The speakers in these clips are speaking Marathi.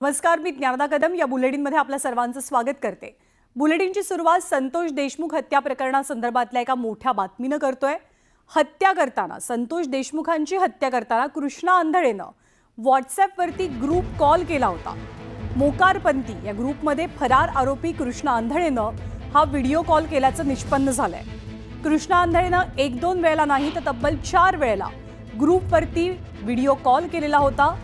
नमस्कार, मी ज्ञानदा कदम या बुलेटिनमध्ये आपल्या सर्वांचं स्वागत करते। बुलेटिनची सुरुवात संतोष देशमुख हत्या प्रकरणासंदर्भातल्या एका मोठ्या बातमीनं करतोय। संतोष देशमुखांची हत्या करताना कृष्णा आंधळेनं व्हॉट्सॲपवरती ग्रुप कॉल केला होता। मोकारपंथी या ग्रुपमध्ये फरार आरोपी कृष्णा आंधळेनं हा व्हिडिओ कॉल केल्याचं निष्पन्न झालंय। कृष्णा आंधळेनं 1-2 वेळेला नाही तर तब्बल 4 वेळेला ग्रुपवरती व्हिडिओ कॉल केलेला होता।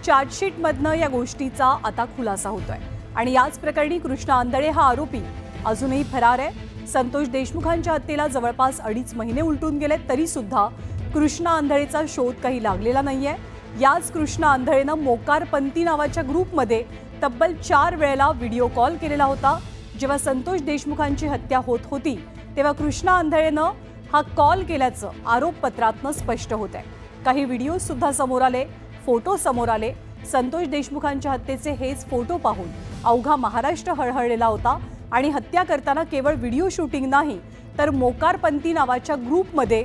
चार्जशीटमधनं या गोष्टीचा आता खुलासा होतोय आणि याच प्रकरणी कृष्णा आंधळे हा आरोपी अजूनही फरार आहे। संतोष देशमुखांच्या हत्येला जवळपास 2.5 महिने उलटून गेले तरी सुद्धा कृष्णा आंधळेचा शोध काही लागलेला नाहीये। याच कृष्णा आंधळेनं मोकारपंथी नावाच्या ग्रुपमध्ये तब्बल 4 वेळेला व्हिडिओ कॉल केलेला होता। जेव्हा संतोष देशमुखांची हत्या होत होती तेव्हा कृष्णा आंधळेनं हा कॉल केल्याचं आरोपपत्रातनं स्पष्ट होतंय। काही व्हिडिओ सुद्धा समोर आले, फोटो समोर आले। संतोष देशमुखांच्या हत्येचे हेच फोटो पाहून अवघा महाराष्ट्र हळहळलेला होता आणि हत्या करताना केवळ व्हिडिओ शूटिंग नाही तर मोकारपंथी नावाच्या ग्रुपमध्ये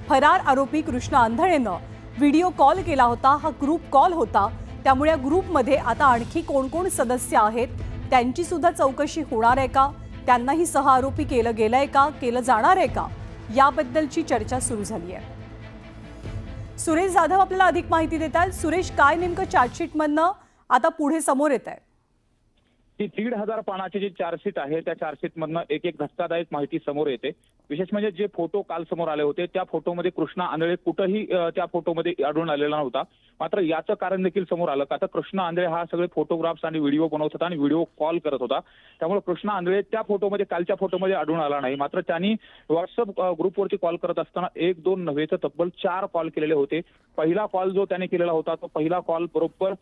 फरार आरोपी कृष्णा आंधळेनं व्हिडिओ कॉल केला होता। हा ग्रुप कॉल होता, त्यामुळे या ग्रुपमध्ये आता आणखी कोण कोण सदस्य आहेत त्यांची सुद्धा चौकशी होणार आहे का, त्यांनाही सह आरोपी केलं गेलंय का, केलं जाणार आहे का, याबद्दलची चर्चा सुरू झाली आहे। सुरेश जाधव आपल्याला अधिक माहिती देतात। सुरेश, काय नेमकं चार्जशीटमधनं आता पुढे समोर येत आहे? ती 1,500 पानाची जी चार्जशीट आहे त्या चार्जशीटमधनं एक धक्कादायक माहिती समोर येते। विशेष म्हणजे जे फोटो काल समोर आले होते त्या फोटोमध्ये कृष्णा आंधळे कुठेही त्या फोटोमध्ये आढळून आलेला नव्हता। मात्र याचं कारण देखील समोर आलं का तर कृष्णा आंधळे हा सगळे फोटोग्राफ्स आणि व्हिडिओ बनवत होता आणि व्हिडिओ कॉल करत होता। त्यामुळे कृष्णा आंधळे त्या फोटोमध्ये कालच्या फोटोमध्ये आढळून आला नाही। मात्र त्यांनी व्हॉट्सअप ग्रुपवरती कॉल करत असताना 1-2 नव्हे तर तब्बल 4 कॉल केलेले होते। पहिला कॉल जो त्याने केलेला होता तो पहिला कॉल बरोबर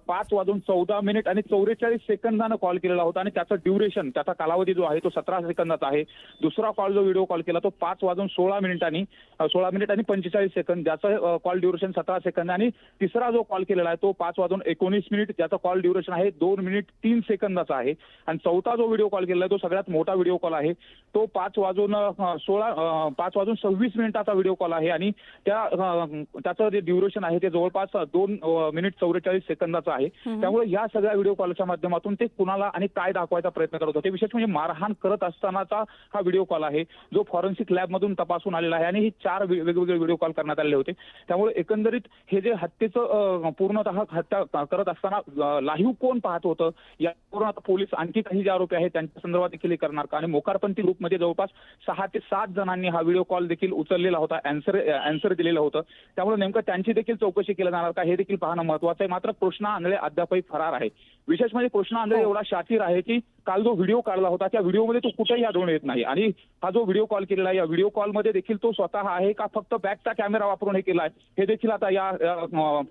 5:14 आणि 44 सेकंदानं कॉल केलेला होता आणि त्याचं ड्युरेशन, त्याचा कालावधी जो आहे तो 17 सेकंदाचा आहे। दुसरा कॉल जो व्हिडिओ कॉल केला तो 5:16 आणि 45 सेकंद, ज्याचं कॉल ड्युरेशन 17 सेकंद आणि तिसरा जो कॉल केलेला आहे तो 5:19 ज्याचा कॉल ड्युरेशन आहे 2 मिनिट 3 सेकंदाचा आहे। आणि चौथा जो व्हिडिओ कॉल केलेला आहे तो सगळ्यात मोठा व्हिडिओ कॉल आहे, तो 5:26 व्हिडिओ कॉल आहे आणि त्याचं जे ड्युरेशन आहे ते जवळपास 2 मिनिट 44 सेकंदाचं आहे। त्यामुळे या सगळ्या व्हिडिओ कॉलच्या माध्यमातून ते कुणाला आणि काय दाखवायचा प्रयत्न करत होते। विशेष म्हणजे मारहाण करत असतानाचा हा व्हिडिओ कॉल आहे जो फॉरेन्सिक लॅबमधून तपासून आलेला आहे आणि ही 4 वेगवेगळे व्हिडिओ कॉल करण्यात आलेले होते। त्यामुळे एकंदरीत हे जे हत्येचं पूर्णतः हत्या करत असताना लाईव्ह कोण पाहत होतं यावरून आता पोलीस आणखी काही जे आरोपी आहेत त्यांच्या संदर्भात देखील करणार का आणि मोकारपंथी ग्रुपमध्ये जवळपास 6 ते 7 जणांनी हा व्हिडिओ कॉल देखील उचललेला होता, अँसर दिलेलं होतं। त्यामुळे नेमकं त्यांची देखील चौकशी केली जाणार का हे देखील पाहणं महत्त्वाचं आहे। मात्र कृष्णा आंधळे अद्यापही फरार आहे। विशेष म्हणजे कृष्णा आंधळे एवढा शातीर आहे की काल जो व्हिडिओ काढला होता त्या व्हिडिओमध्ये तो कुठेही आढळून येत नाही आणि हा जो व्हिडिओ कॉल केलेला आहे या व्हिडिओ कॉलमध्ये देखील तो स्वतः आहे का फक्त बॅकचा कॅमेरा वापरून हे केलाय हे देखील आता या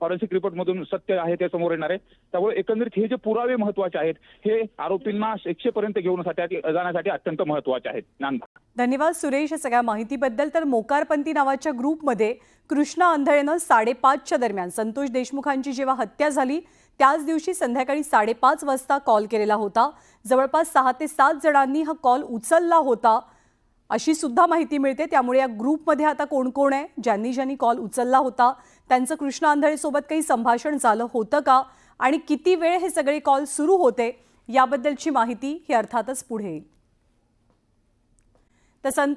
फॉरेन्सिक रिपोर्टमधून सत्य आहे ते समोर येणार आहे। त्यामुळे एकंदरीत हे जे पुरावे महत्त्वाचे आहेत हे आरोपींना शिक्षेपर्यंत घेऊन जाण्यासाठी अत्यंत महत्त्वाचे आहेत। धन्यवाद सुरेश या सगळ्या माहितीबद्दल। तर मोकारपंथी नावाच्या ग्रुपमध्ये कृष्णा आंधळेनं 5:30च्या दरम्यान संतोष देशमुखांची जेव्हा हत्या झाली त्याच दिवशी संध्याकाळी 5:30 वाजता कॉल केलेला होता। जवळपास 6 ते 7 जणांनी हा कॉल उचलला होता अशी सुद्धा माहिती मिळते। त्यामुळे या ग्रुपमध्ये आता कोण कोण आहे, ज्यांनी कॉल उचलला होता त्यांचं कृष्णा आंधळे सोबत काही संभाषण झालं होतं का आणि किती वेळ हे सगळे कॉल सुरू होते याबद्दलची माहिती ही अर्थातच पुढे येईल। तर संतोष